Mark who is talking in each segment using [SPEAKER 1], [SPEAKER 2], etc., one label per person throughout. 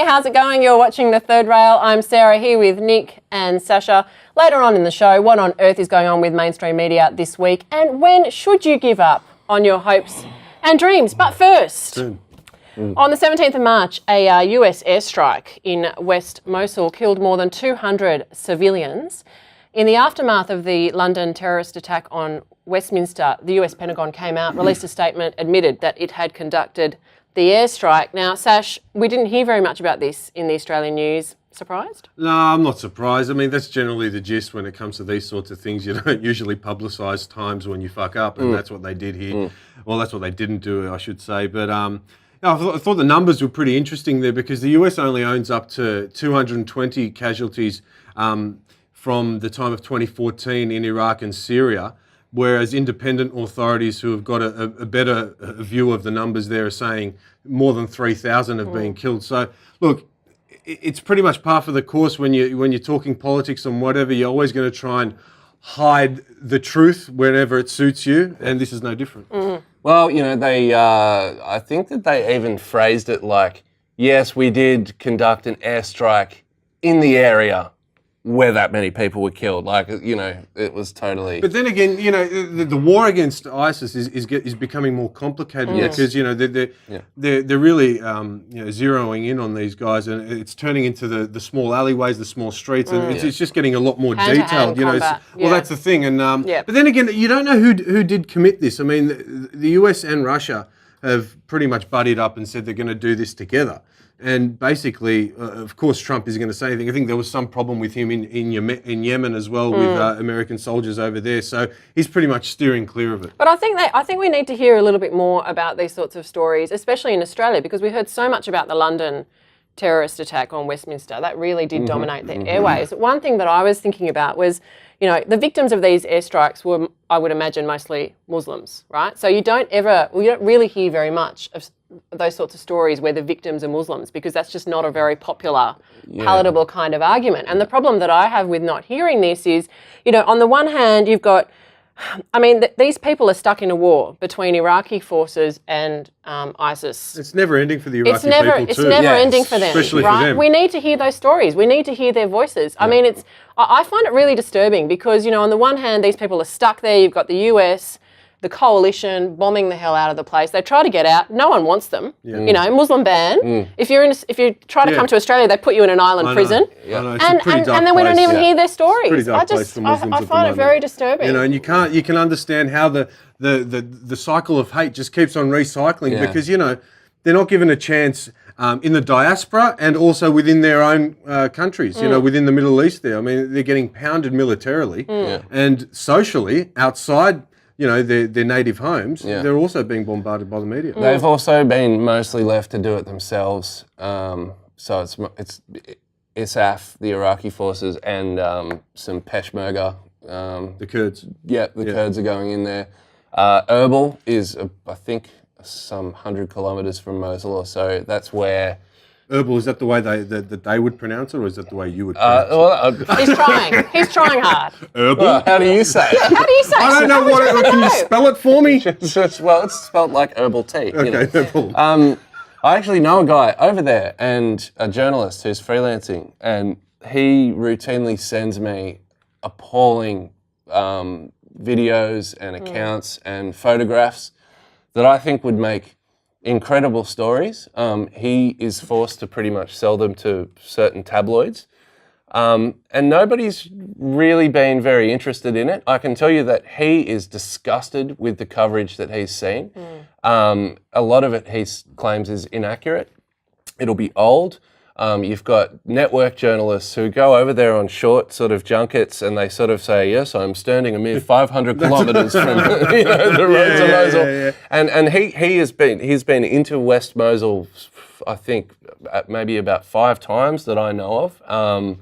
[SPEAKER 1] Hey, how's it going? You're watching The Third Rail. I'm Sera here with Nick and Sasha. Later on in the show, what on earth is going on with mainstream media this week, and when should you give up on your hopes and dreams? But first, on the 17th of March, a US airstrike in West Mosul killed more than 200 civilians. In the aftermath of the London terrorist attack on Westminster, the US Pentagon came out, released a statement, admitted that it had conducted the airstrike. Now, Sash, we didn't hear very much about this in the Australian news. Surprised?
[SPEAKER 2] No, I'm not surprised. I mean, that's generally the gist when it comes to these sorts of things. You don't usually publicise times when you fuck up, and that's what they did here. Well, that's what they didn't do, I should say. But I thought the numbers were pretty interesting there, because the US only owns up to 220 casualties from the time of 2014 in Iraq and Syria, whereas independent authorities who have got a better view of the numbers there are saying more than 3,000 have been killed. So, look, it's pretty much par for the course when you're talking politics and whatever. You're always going to try and hide the truth whenever it suits you, and this is no different.
[SPEAKER 3] Well, you know, they I think that they even phrased it like, yes, we did conduct an airstrike in the area where that many people were killed. Like, you know, it was totally...
[SPEAKER 2] But then again, you know, the war against ISIS is becoming more complicated because, you know, they're really, zeroing in on these guys, and it's turning into the small alleyways, the small streets, and it's just getting a lot more detailed. You know, well, that's the thing. And but then again, you don't know who did commit this. I mean, the US and Russia have pretty much buddied up and said they're going to do this together. And basically, of course, Trump isn't going to say anything. I think there was some problem with him in Yemen as well, with American soldiers over there. So he's pretty much steering clear of it.
[SPEAKER 1] But I think we need to hear a little bit more about these sorts of stories, especially in Australia, because we heard so much about the London terrorist attack on Westminster. That really did dominate the airways. One thing that I was thinking about was, you know, the victims of these airstrikes were, I would imagine, mostly Muslims, right? So you don't really hear very much of those sorts of stories where the victims are Muslims, because that's just not a very popular, palatable kind of argument. And the problem that I have with not hearing this is, you know, on the one hand, you've got, I mean, these people are stuck in a war between Iraqi forces and ISIS.
[SPEAKER 2] It's never ending for the Iraqi people too.
[SPEAKER 1] It's never ending for them,
[SPEAKER 2] especially
[SPEAKER 1] right?
[SPEAKER 2] for them.
[SPEAKER 1] We need to hear those stories. We need to hear their voices. I mean, I find it really disturbing because, you know, on the one hand, these people are stuck there. You've got the US, the coalition bombing the hell out of the place. They try to get out. No one wants them. You know, Muslim ban. If you try to come to Australia, they put you in an island prison. And then we don't even hear their stories. I find it very disturbing.
[SPEAKER 2] You know, and you can understand how the cycle of hate just keeps on recycling because, you know, they're not given a chance in the diaspora and also within their own countries, you know, within the Middle East there. I mean, they're getting pounded militarily and socially outside, you know, their native homes, they're also being bombarded by the media.
[SPEAKER 3] They've also been mostly left to do it themselves. So it's ISAF, the Iraqi forces, and some Peshmerga.
[SPEAKER 2] The Kurds.
[SPEAKER 3] Yeah, the Kurds are going in there. Erbil is, I think, some 100 kilometres from Mosul or so. That's where...
[SPEAKER 2] Erbil, is that the way that they would pronounce it, or is that the way you would pronounce it?
[SPEAKER 1] He's trying. He's trying hard.
[SPEAKER 2] Erbil?
[SPEAKER 3] Well, how do you say it?
[SPEAKER 1] How do you say it?
[SPEAKER 2] I don't know what. Can you spell it for me?
[SPEAKER 3] Well, it's spelled like herbal tea.
[SPEAKER 2] Okay,
[SPEAKER 3] you know.
[SPEAKER 2] Erbil.
[SPEAKER 3] I actually know a guy over there, and a journalist who's freelancing, and he routinely sends me appalling videos and accounts and photographs that I think would make incredible stories. He is forced to pretty much sell them to certain tabloids. And nobody's really been very interested in it. I can tell you that he is disgusted with the coverage that he's seen. A lot of it, he claims, is inaccurate. It'll be old. You've got network journalists who go over there on short sort of junkets and they sort of say, yes, I'm standing a mere 500 kilometres from the roads of Mosul. And he's been into West Mosul, I think, maybe about 5 times that I know of.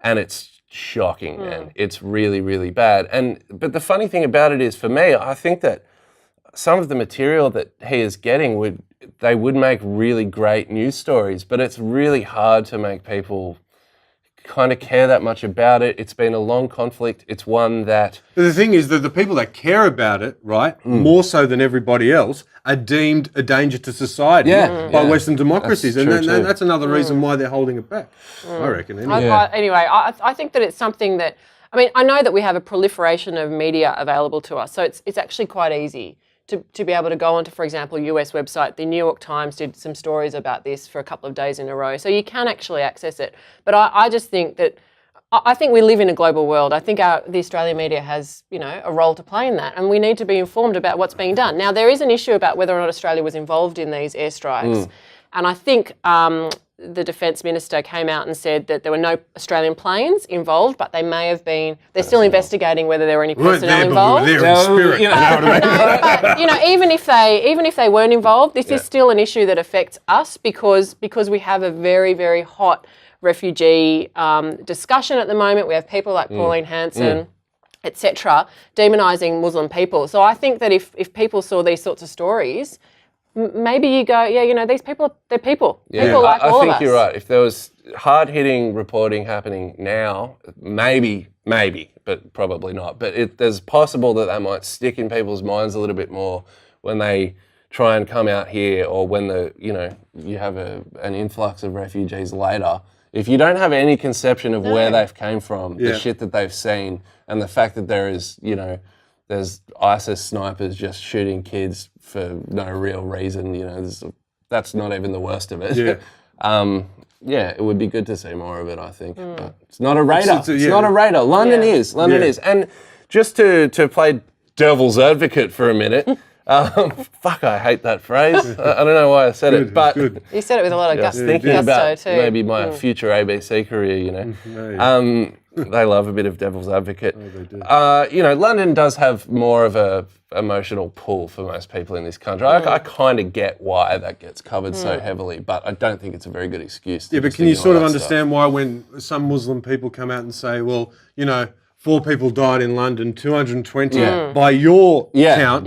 [SPEAKER 3] And it's shocking, man. It's really, really bad. But the funny thing about it is, for me, I think that some of the material that he is getting would make really great news stories, but it's really hard to make people kind of care that much about it. It's been a long conflict. It's one that...
[SPEAKER 2] But the thing is that the people that care about it, right, more so than everybody else, are deemed a danger to society by Western democracies. That's another reason why they're holding it back, I reckon.
[SPEAKER 1] Anyway, I think that it's something that, I mean, I know that we have a proliferation of media available to us, so it's actually quite easy to be able to go onto, for example, US website. The New York Times did some stories about this for a couple of days in a row, so you can actually access it. But I just think that, I think we live in a global world. I think the Australian media has, a role to play in that, and we need to be informed about what's being done. Now, there is an issue about whether or not Australia was involved in these airstrikes, and I think the Defence Minister came out and said that there were no Australian planes involved, but they may have been. They're still investigating whether there were any personnel involved.
[SPEAKER 2] We were there in spirit.
[SPEAKER 1] But even if they weren't involved, this is still an issue that affects us because we have a very, very hot refugee discussion at the moment. We have people like Pauline Hanson, etc., demonising Muslim people. So I think that if people saw these sorts of stories, maybe you go, these people, they're people.
[SPEAKER 3] Yeah.
[SPEAKER 1] People like all of us.
[SPEAKER 3] I think you're right. If there was hard-hitting reporting happening now, maybe, but probably not. But there's possible that might stick in people's minds a little bit more when they try and come out here, or when you have an influx of refugees later. If you don't have any conception of where they've came from, the shit that they've seen, and the fact that there's ISIS snipers just shooting kids for no real reason, that's not even the worst of it. It would be good to see more of it, I think. But it's not a radar. It's not a radar. London is. And just to play devil's advocate for a minute, fuck, I hate that phrase. I don't know why I said it, but
[SPEAKER 1] you said it with a lot of gusto.
[SPEAKER 3] Thinking about maybe my future ABC career, they love a bit of devil's advocate.
[SPEAKER 2] Oh, they do.
[SPEAKER 3] London does have more of a emotional pull for most people in this country. I kind of get why that gets covered so heavily, but I don't think it's a very good excuse.
[SPEAKER 2] But can you sort of understand why when some Muslim people come out and say, well, 4 people died in London, 220 by your count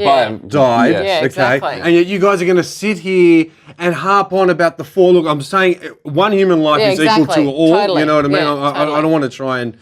[SPEAKER 2] died.
[SPEAKER 1] Yeah, exactly.
[SPEAKER 2] And yet you guys are going to sit here and harp on about the 4. Look, I'm saying one human life is equal to all.
[SPEAKER 1] Totally.
[SPEAKER 2] You know what I mean?
[SPEAKER 1] Yeah,
[SPEAKER 2] I don't want to try and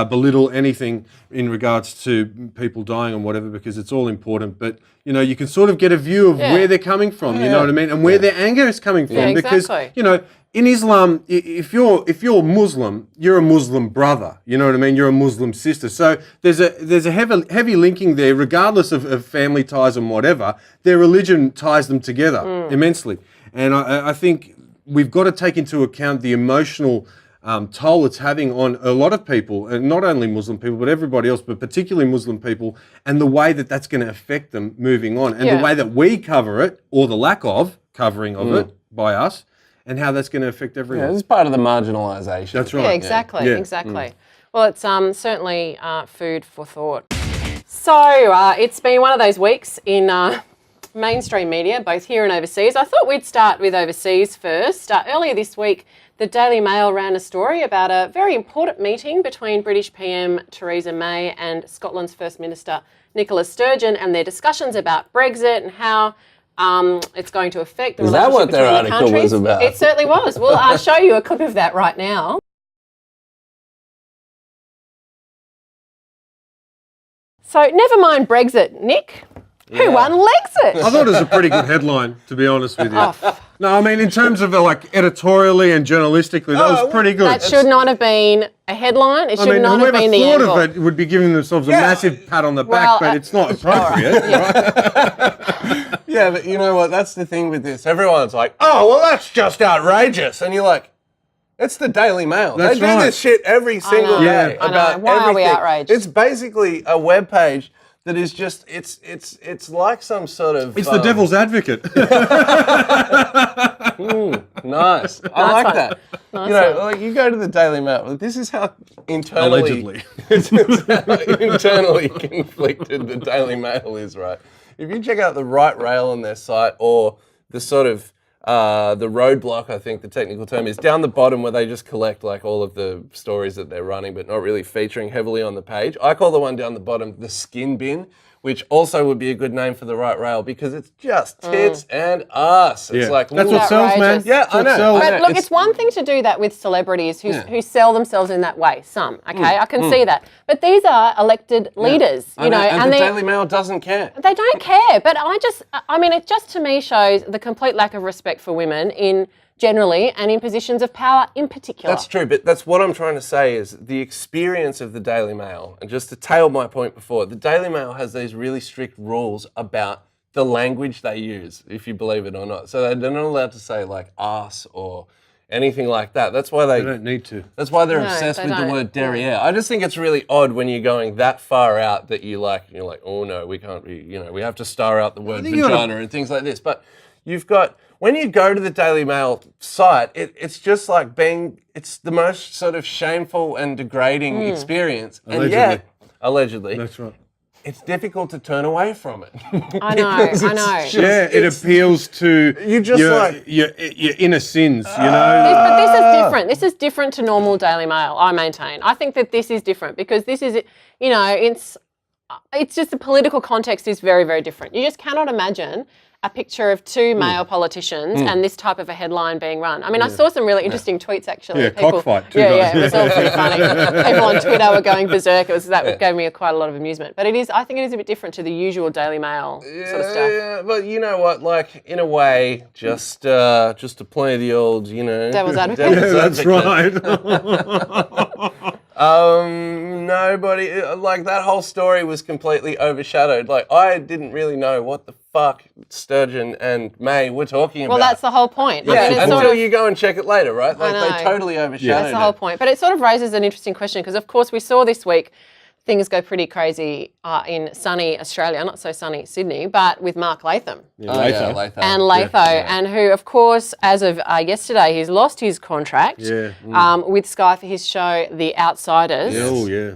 [SPEAKER 2] belittle anything in regards to people dying and whatever, because it's all important. But you can sort of get a view of where they're coming from. You know what I mean, and where their anger is coming from.
[SPEAKER 1] Yeah,
[SPEAKER 2] because
[SPEAKER 1] exactly.
[SPEAKER 2] In Islam, if you're Muslim, you're a Muslim brother. You know what I mean? You're a Muslim sister. So there's a heavy linking there, regardless of family ties and whatever. Their religion ties them together immensely, and I think we've got to take into account the emotional toll it's having on a lot of people, and not only Muslim people, but everybody else, but particularly Muslim people, and the way that that's going to affect them moving on, and the way that we cover it, or the lack of covering of it by us, and how that's going to affect everyone.
[SPEAKER 3] Yeah, this is part of the marginalisation.
[SPEAKER 2] That's right.
[SPEAKER 1] Yeah, exactly, exactly. Well, it's certainly food for thought. So it's been one of those weeks in mainstream media, both here and overseas. I thought we'd start with overseas first. Earlier this week, the Daily Mail ran a story about a very important meeting between British PM Theresa May and Scotland's First Minister Nicola Sturgeon, and their discussions about Brexit and how it's going to affect the relationship between the countries. Is that what their article was about? It certainly was. Well, I'll show you a clip of that right now. So, never mind Brexit, Nick. Who won Lexit?
[SPEAKER 2] I thought it was a pretty good headline, to be honest with you. No, I mean, in terms of editorially and journalistically, that was pretty good.
[SPEAKER 1] That should not have been a headline. It should not have been the
[SPEAKER 2] angle.
[SPEAKER 1] Whoever
[SPEAKER 2] thought of it would be giving themselves a massive pat on the back, but it's not appropriate. Right?
[SPEAKER 3] Yeah, but you know what? That's the thing with this. Everyone's like, oh, well, that's just outrageous. And you're like, it's the Daily Mail.
[SPEAKER 2] That's
[SPEAKER 3] they do this shit every single day about
[SPEAKER 1] Why
[SPEAKER 3] everything.
[SPEAKER 1] are we outraged?
[SPEAKER 3] It's basically a web page that is just, it's like some sort of...
[SPEAKER 2] It's the devil's advocate.
[SPEAKER 3] Nice. I like that. Nice you go to the Daily Mail. This is how internally... internally conflicted the Daily Mail is, right? If you check out the right rail on their site, or the sort of the roadblock, I think the technical term is, down the bottom where they just collect all of the stories that they're running but not really featuring heavily on the page. I call the one down the bottom the skin bin, which also would be a good name for the right rail because it's just tits and ass. It's like,
[SPEAKER 2] that's
[SPEAKER 3] ooh.
[SPEAKER 2] what sells, man.
[SPEAKER 1] Outrageous.
[SPEAKER 3] Yeah,
[SPEAKER 2] That's
[SPEAKER 3] I
[SPEAKER 2] what
[SPEAKER 3] know.
[SPEAKER 2] sells.
[SPEAKER 1] But look, it's one thing to do that with celebrities who sell themselves in that way. Some, okay, I can see that. But these are elected leaders, you know,
[SPEAKER 3] and the
[SPEAKER 1] they
[SPEAKER 3] Daily Mail doesn't care.
[SPEAKER 1] they don't care. But I mean, it just to me shows the complete lack of respect for women in generally and in positions of power in particular.
[SPEAKER 3] That's true, but that's what I'm trying to say is the experience of the Daily Mail, and just to tail my point before, the Daily Mail has these really strict rules about the language they use, if you believe it or not. So they're not allowed to say like arse or anything like that. That's why
[SPEAKER 2] They don't need to.
[SPEAKER 3] That's why they're
[SPEAKER 1] No,
[SPEAKER 3] obsessed
[SPEAKER 1] they
[SPEAKER 3] with the
[SPEAKER 1] don't.
[SPEAKER 3] word derriere. I just think it's really odd when you're going that far out that you're like, oh no, we can't be, we have to star out the word
[SPEAKER 2] think you gotta-
[SPEAKER 3] vagina and things like this. But you've got, when you go to the Daily Mail site, it's just like it's the most sort of shameful and degrading experience. And yet, allegedly,
[SPEAKER 2] That's right.
[SPEAKER 3] it's difficult to turn away from it.
[SPEAKER 1] I know.
[SPEAKER 2] It appeals to
[SPEAKER 3] You just
[SPEAKER 2] your inner sins, you know.
[SPEAKER 1] But this is different. This is different to normal Daily Mail, I maintain. I think that this is different because this is, it's just the political context is very, very different. You just cannot imagine a picture of two male politicians and this type of a headline being run. I mean, I saw some really interesting tweets actually.
[SPEAKER 2] Yeah, cockfight, two
[SPEAKER 1] Yeah,
[SPEAKER 2] guys.
[SPEAKER 1] it was all pretty funny. People on Twitter were going berserk. That gave me quite a lot of amusement. But I think it is a bit different to the usual Daily Mail sort of stuff.
[SPEAKER 3] Yeah, but you know what? Like in a way, just to play the old,
[SPEAKER 1] Devil's advocate.
[SPEAKER 2] That's right.
[SPEAKER 3] Nobody, like that whole story was completely overshadowed. Like I didn't really know what the fuck Sturgeon and May were talking about.
[SPEAKER 1] Well, that's the whole point.
[SPEAKER 3] Yeah,
[SPEAKER 1] I mean, it's
[SPEAKER 3] until
[SPEAKER 1] sort of,
[SPEAKER 3] you go and check it later, right? Like
[SPEAKER 1] know.
[SPEAKER 3] they totally overshadowed
[SPEAKER 1] that's the whole point. But it sort of raises an interesting question because, of course, we saw this week things go pretty crazy in sunny Australia, not so sunny Sydney, but with Mark Latham.
[SPEAKER 2] Latham.
[SPEAKER 1] And Latho, and who, of course, as of yesterday, he's lost his contract with Sky for his show The Outsiders.
[SPEAKER 2] Oh, yeah.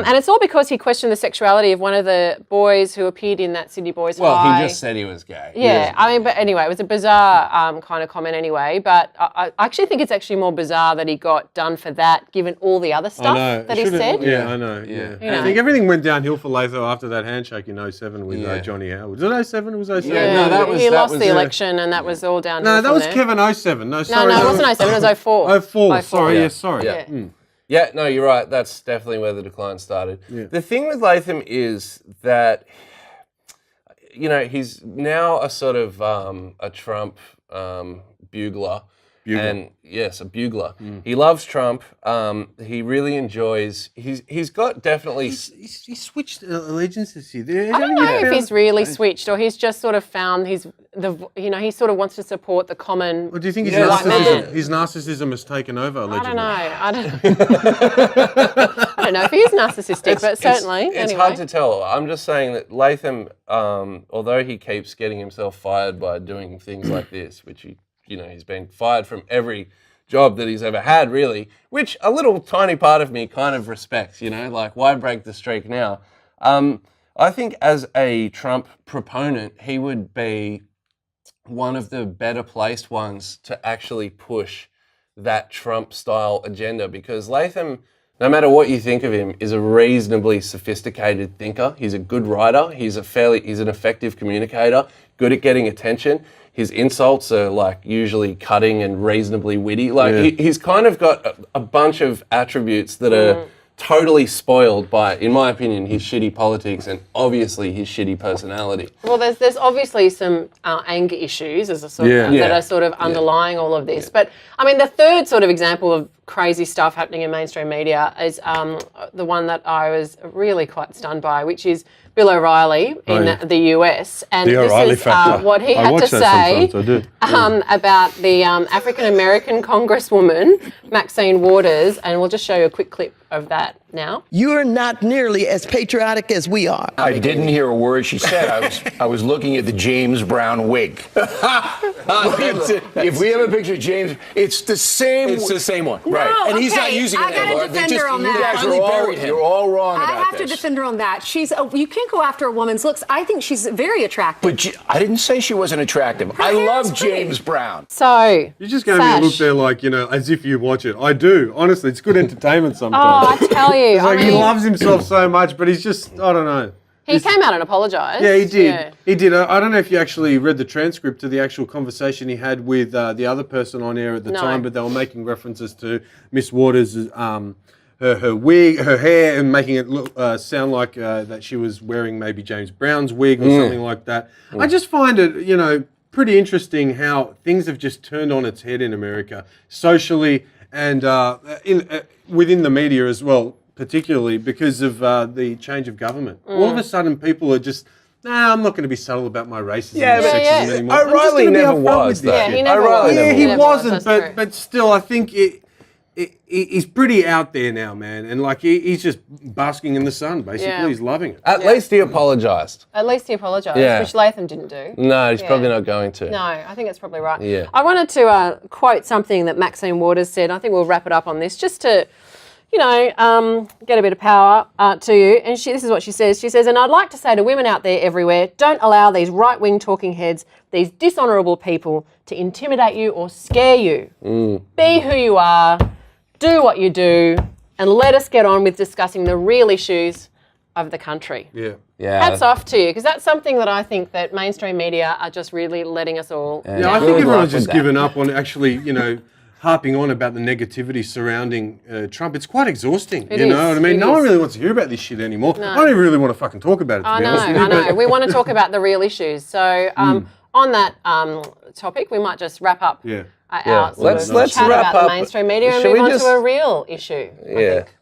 [SPEAKER 1] And it's all because he questioned the sexuality of one of the boys who appeared in that Sydney Boys
[SPEAKER 3] Well,
[SPEAKER 1] High.
[SPEAKER 3] he just said he was gay.
[SPEAKER 1] Yeah, I mean, but anyway, it was a bizarre kind of comment anyway, but I actually think it's actually more bizarre that he got done for that, given all the other stuff that he said.
[SPEAKER 2] Yeah, I know. Yeah. I think everything went downhill for Latho after that handshake in 07 with Johnny Howard. Was it 07 or was it 07?
[SPEAKER 3] Yeah, no,
[SPEAKER 1] he lost the election and that was all downhill.
[SPEAKER 2] No, that
[SPEAKER 1] from
[SPEAKER 2] was
[SPEAKER 1] there.
[SPEAKER 2] Kevin 07. No,
[SPEAKER 1] No,
[SPEAKER 2] sorry.
[SPEAKER 1] it wasn't 07, it was 04.
[SPEAKER 2] 04. Sorry,
[SPEAKER 3] Yeah.
[SPEAKER 2] sorry.
[SPEAKER 3] Yeah. Yeah, no, you're right. That's definitely where the decline started. Yeah. The thing with Latham is that, he's now a sort of a Trump bugler. And yes, a bugler. He loves Trump. He really enjoys. He's got definitely.
[SPEAKER 2] He switched allegiances here.
[SPEAKER 1] I don't know if he's really switched or he's just sort of found he sort of wants to support the common.
[SPEAKER 2] Or do you think his narcissism has taken over, allegedly?
[SPEAKER 1] I don't know if he is narcissistic, but certainly.
[SPEAKER 3] It's
[SPEAKER 1] anyway.
[SPEAKER 3] hard to tell. I'm just saying that Latham, although he keeps getting himself fired by doing things like this, which he's been fired from every job that he's ever had, really, which a little tiny part of me kind of respects, like why break the streak now? I think as a Trump proponent, he would be one of the better placed ones to actually push that Trump-style agenda because Latham, no matter what you think of him, is a reasonably sophisticated thinker. He's a good writer. He's an effective communicator, good at getting attention. His insults are like usually cutting and reasonably witty. He's kind of got a bunch of attributes that are totally spoiled by, in my opinion, his shitty politics and obviously his shitty personality.
[SPEAKER 1] Well, there's obviously some anger issues as a sort of, that are sort of underlying all of this. But I mean, the third sort of example of crazy stuff happening in mainstream media is the one that I was really quite stunned by, which is Bill O'Reilly in the US. And this is what he had to say about the African-American Congresswoman, Maxine Waters. And we'll just show you a quick clip of that now.
[SPEAKER 4] You're not nearly as patriotic as we are.
[SPEAKER 5] I didn't hear a word she said. I was looking at the James Brown wig. If we have a picture of James, it's the same.
[SPEAKER 6] It's the same one,
[SPEAKER 5] right?
[SPEAKER 6] No, and he's not using it anymore.
[SPEAKER 7] I got to defend her on that.
[SPEAKER 5] You're all wrong about this.
[SPEAKER 7] I have to defend her on that. You can't go after a woman's looks. I think she's very attractive.
[SPEAKER 5] But I didn't say she wasn't attractive. I love James Brown.
[SPEAKER 1] So
[SPEAKER 2] you just gave me a look there, like as if you watch it. I do, honestly. It's good entertainment sometimes.
[SPEAKER 1] Oh, I tell you,
[SPEAKER 2] he loves himself so much, but he's just, I don't know.
[SPEAKER 1] He came out and apologised.
[SPEAKER 2] Yeah, he did.
[SPEAKER 1] Yeah.
[SPEAKER 2] He did. I don't know if you actually read the transcript of the actual conversation he had with the other person on air at the time, but they were making references to Miss Waters' her wig, her hair, and making it look sound like that she was wearing maybe James Brown's wig or something like that. I just find it, pretty interesting how things have just turned on its head in America, socially and within the media as well, particularly because of the change of government. All of a sudden, people are just, I'm not going to be subtle about my racism and sexism anymore.
[SPEAKER 3] O'Reilly never was, though.
[SPEAKER 1] Yeah, he never was.
[SPEAKER 2] He
[SPEAKER 1] never
[SPEAKER 2] wasn't,
[SPEAKER 1] was,
[SPEAKER 2] but still, I think he's pretty out there now, man. And like he's just basking in the sun, basically.
[SPEAKER 1] Yeah.
[SPEAKER 2] He's loving it.
[SPEAKER 3] At least he apologised.
[SPEAKER 1] At least he apologised,
[SPEAKER 3] Yeah.
[SPEAKER 1] which Latham didn't do.
[SPEAKER 3] No, he's probably not going to.
[SPEAKER 1] No, I think it's probably right.
[SPEAKER 3] Yeah.
[SPEAKER 1] I wanted to quote something that Maxine Waters said. I think we'll wrap it up on this, just to, get a bit of power to you. And this is what she says. She says, and I'd like to say to women out there everywhere, don't allow these right-wing talking heads, these dishonourable people to intimidate you or scare you. Be who you are, do what you do, and let us get on with discussing the real issues of the country.
[SPEAKER 2] Yeah.
[SPEAKER 1] Hats off to you, because that's something that I think that mainstream media are just really letting us all
[SPEAKER 2] Yeah, I think everyone's just given up on actually, harping on about the negativity surrounding Trump. It's quite exhausting, you know what I mean? No one really wants to hear about this shit anymore. I don't even really want to fucking talk about it, to be honest with you.
[SPEAKER 1] I know. We want to talk about the real issues. So on that topic, we might just wrap up our
[SPEAKER 3] Let's
[SPEAKER 1] chat
[SPEAKER 3] wrap
[SPEAKER 1] about
[SPEAKER 3] up.
[SPEAKER 1] the mainstream media and
[SPEAKER 3] Shall
[SPEAKER 1] move
[SPEAKER 3] we
[SPEAKER 1] on
[SPEAKER 3] just-
[SPEAKER 1] to a real issue, I think.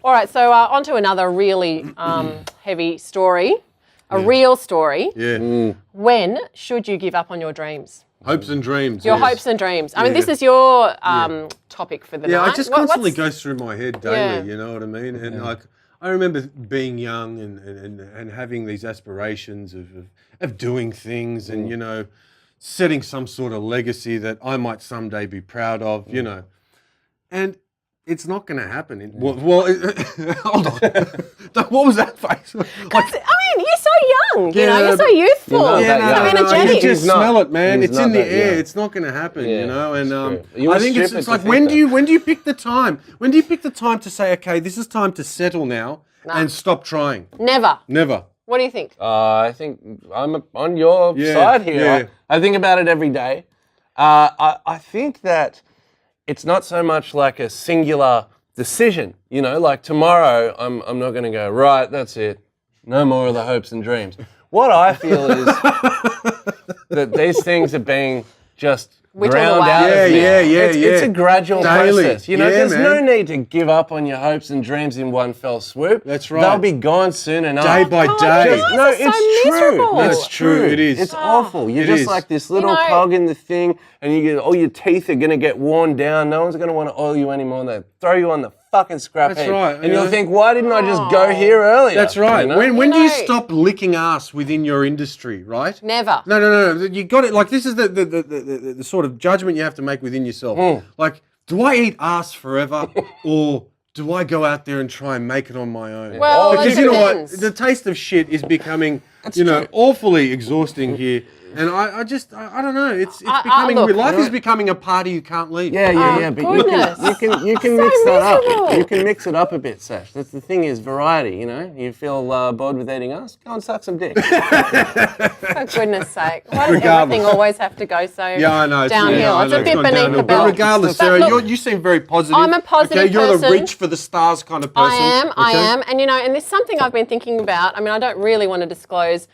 [SPEAKER 1] All right, so on to another really heavy story, a real story.
[SPEAKER 2] Yeah.
[SPEAKER 1] When should you give up on your dreams?
[SPEAKER 2] Hopes and dreams.
[SPEAKER 1] Your
[SPEAKER 2] yes.
[SPEAKER 1] hopes and dreams. I mean, this is your topic for the night.
[SPEAKER 2] Yeah, it just constantly
[SPEAKER 1] what's-
[SPEAKER 2] goes through my head daily, you know what I mean? And like, I remember being young and having these aspirations of doing things and, setting some sort of legacy that I might someday be proud of, And it's not going to happen. Hold on. What was that face?
[SPEAKER 1] You're so young, you're so youthful, so energetic.
[SPEAKER 2] You just smell it, man.
[SPEAKER 3] He's
[SPEAKER 2] It's
[SPEAKER 3] not
[SPEAKER 2] in the
[SPEAKER 3] that
[SPEAKER 2] air.
[SPEAKER 3] young.
[SPEAKER 2] It's not going to happen, And
[SPEAKER 3] You were
[SPEAKER 2] I think
[SPEAKER 3] stupid
[SPEAKER 2] it's
[SPEAKER 3] to
[SPEAKER 2] like,
[SPEAKER 3] think
[SPEAKER 2] when
[SPEAKER 3] that.
[SPEAKER 2] do you pick the time? When do you pick the time to say, okay, this is time to settle now and stop trying?
[SPEAKER 1] Never.
[SPEAKER 2] Never.
[SPEAKER 1] What do you think?
[SPEAKER 3] I think I'm on your
[SPEAKER 2] Yeah,
[SPEAKER 3] side here.
[SPEAKER 2] yeah.
[SPEAKER 3] I think about it every day. I think that it's not so much like a singular decision, like tomorrow I'm not going to go, right, that's it. No more of the hopes and dreams. What I feel is that these things are being just ground out of me. It's a gradual
[SPEAKER 2] Daily.
[SPEAKER 3] process. There's no need to give up on your hopes and dreams in one fell swoop.
[SPEAKER 2] That's right.
[SPEAKER 3] They'll be gone soon enough.
[SPEAKER 2] Day by day.
[SPEAKER 3] No,
[SPEAKER 1] Guys, it's so miserable.
[SPEAKER 3] true.
[SPEAKER 2] It's true. It is.
[SPEAKER 3] It's awful. You're
[SPEAKER 2] It
[SPEAKER 3] just
[SPEAKER 2] is.
[SPEAKER 3] like this little cog in the thing, and all your teeth are going to get worn down. No one's going to want to oil you anymore. They'll throw you on the fucking scrap
[SPEAKER 2] That's
[SPEAKER 3] heap.
[SPEAKER 2] right,
[SPEAKER 3] And you'll think, why didn't I just go here earlier?
[SPEAKER 2] That's right.
[SPEAKER 3] You know?
[SPEAKER 2] When do you stop licking ass within your industry, right?
[SPEAKER 1] Never.
[SPEAKER 2] No. You got it. Like, this is the sort of judgment you have to make within yourself. Like, do I eat ass forever or do I go out there and try and make it on my own?
[SPEAKER 1] Well,
[SPEAKER 2] because
[SPEAKER 1] it
[SPEAKER 2] you know what?
[SPEAKER 1] depends.
[SPEAKER 2] The taste of shit is becoming, awfully exhausting here. And I don't know. It's becoming,
[SPEAKER 1] look,
[SPEAKER 2] life is becoming a party you can't leave.
[SPEAKER 3] Yeah, but
[SPEAKER 1] goodness.
[SPEAKER 3] you can
[SPEAKER 1] So
[SPEAKER 3] mix that
[SPEAKER 1] miserable.
[SPEAKER 3] up. You can mix it up a bit, Sash. That's the thing is variety. You feel bored with eating us? Go and suck some dick.
[SPEAKER 1] For goodness sake. Why does
[SPEAKER 2] Regardless.
[SPEAKER 1] everything always have to go so
[SPEAKER 2] Yeah, I know.
[SPEAKER 1] downhill? It's a bit
[SPEAKER 2] gone
[SPEAKER 1] beneath
[SPEAKER 2] downhill.
[SPEAKER 1] the belt.
[SPEAKER 2] But regardless,
[SPEAKER 1] But
[SPEAKER 2] Sarah,
[SPEAKER 1] look,
[SPEAKER 2] you seem very positive.
[SPEAKER 1] I'm a positive
[SPEAKER 2] Okay, you're the
[SPEAKER 1] person.
[SPEAKER 2] reach for the stars kind of person.
[SPEAKER 1] I am. And and there's something I've been thinking about. I mean, I don't really want to disclose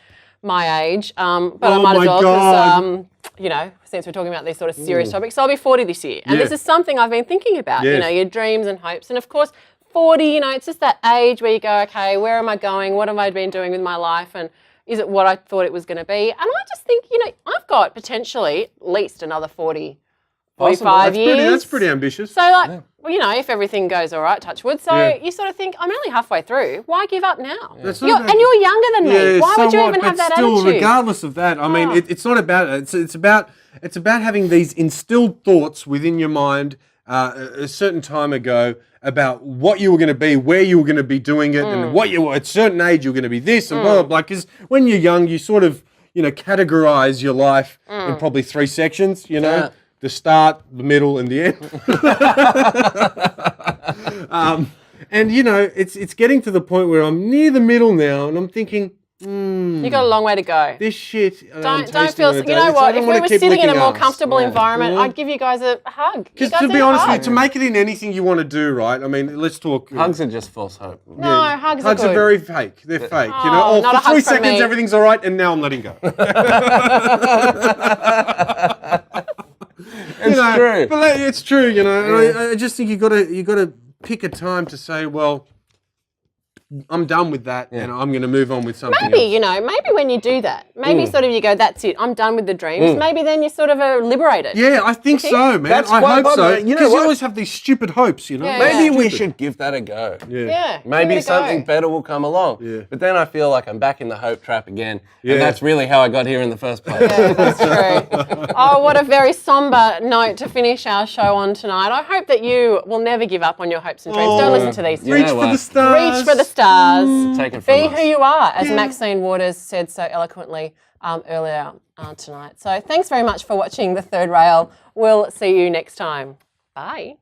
[SPEAKER 1] my age, but I
[SPEAKER 2] Oh
[SPEAKER 1] might as
[SPEAKER 2] my
[SPEAKER 1] well
[SPEAKER 2] God.
[SPEAKER 1] because, since we're talking about these sort of serious topics, so I'll be 40 this year. And this is something I've been thinking about,
[SPEAKER 2] Yes.
[SPEAKER 1] your dreams and hopes. And of course, 40, it's just that age where you go, okay, where am I going? What have I been doing with my life? And is it what I thought it was going to be? And I just think, I've got potentially at least another 40, 45 years.
[SPEAKER 2] That's pretty ambitious.
[SPEAKER 1] So, if everything goes all right, touch wood. So you sort of think, I'm only halfway through. Why give up now?
[SPEAKER 2] That's
[SPEAKER 1] And
[SPEAKER 2] not
[SPEAKER 1] you're younger than me.
[SPEAKER 2] Yeah,
[SPEAKER 1] Why would you
[SPEAKER 2] somewhat,
[SPEAKER 1] even have
[SPEAKER 2] but
[SPEAKER 1] that
[SPEAKER 2] still,
[SPEAKER 1] attitude?
[SPEAKER 2] regardless of that, I mean, it's not about it. It's about having these instilled thoughts within your mind a certain time ago about what you were going to be, where you were going to be doing it, and what you were at a certain age you were going to be this and blah blah blah. Because when you're young, you sort of categorize your life in probably 3 sections. The start, the middle, and the end. And it's getting to the point where I'm near the middle now, and I'm thinking,
[SPEAKER 1] You got a long way to go.
[SPEAKER 2] this shit.
[SPEAKER 1] Don't feel. You know what? If we were sitting in a more comfortable environment, I'd give you guys a hug.
[SPEAKER 2] Because to be honest with you, to make it in anything you want to do, right? I mean, let's talk.
[SPEAKER 3] Hugs are just false hope.
[SPEAKER 1] No, hugs are
[SPEAKER 2] Hugs
[SPEAKER 1] good.
[SPEAKER 2] are very fake. They're fake.
[SPEAKER 1] Oh, not a
[SPEAKER 2] for
[SPEAKER 1] hug
[SPEAKER 2] 3
[SPEAKER 1] from
[SPEAKER 2] seconds
[SPEAKER 1] me.
[SPEAKER 2] everything's all right, and now I'm letting go.
[SPEAKER 3] It's true.
[SPEAKER 2] But it's true, And I just think you got to pick a time to say, well, I'm done with that, and I'm going to move on with something
[SPEAKER 1] Maybe,
[SPEAKER 2] else.
[SPEAKER 1] maybe when you do that, maybe sort of you go, that's it, I'm done with the dreams. Maybe then you sort of are liberated.
[SPEAKER 2] Yeah, I think so, man.
[SPEAKER 3] That's
[SPEAKER 2] I
[SPEAKER 3] quite
[SPEAKER 2] hope so.
[SPEAKER 3] popular. You know
[SPEAKER 2] Because you
[SPEAKER 3] what?
[SPEAKER 2] always have these stupid hopes,
[SPEAKER 1] Yeah.
[SPEAKER 3] Maybe we should give that a go.
[SPEAKER 1] Yeah.
[SPEAKER 3] Maybe
[SPEAKER 1] give it a
[SPEAKER 3] something
[SPEAKER 1] go.
[SPEAKER 3] better will come along.
[SPEAKER 2] Yeah.
[SPEAKER 3] But then I feel like I'm back in the hope trap again.
[SPEAKER 2] Yeah.
[SPEAKER 3] And that's really how I got here in the first place.
[SPEAKER 1] Yeah, that's true. Oh, what a very somber note to finish our show on tonight. I hope that you will never give up on your hopes and dreams. Don't listen to these
[SPEAKER 3] You
[SPEAKER 2] Reach
[SPEAKER 3] know
[SPEAKER 2] for
[SPEAKER 3] what?
[SPEAKER 2] the stars.
[SPEAKER 1] Reach for the stars.
[SPEAKER 3] Take it from
[SPEAKER 1] Be
[SPEAKER 3] us.
[SPEAKER 1] who you are, as Maxine Waters said so eloquently earlier tonight. So thanks very much for watching The Third Rail. We'll see you next time. Bye.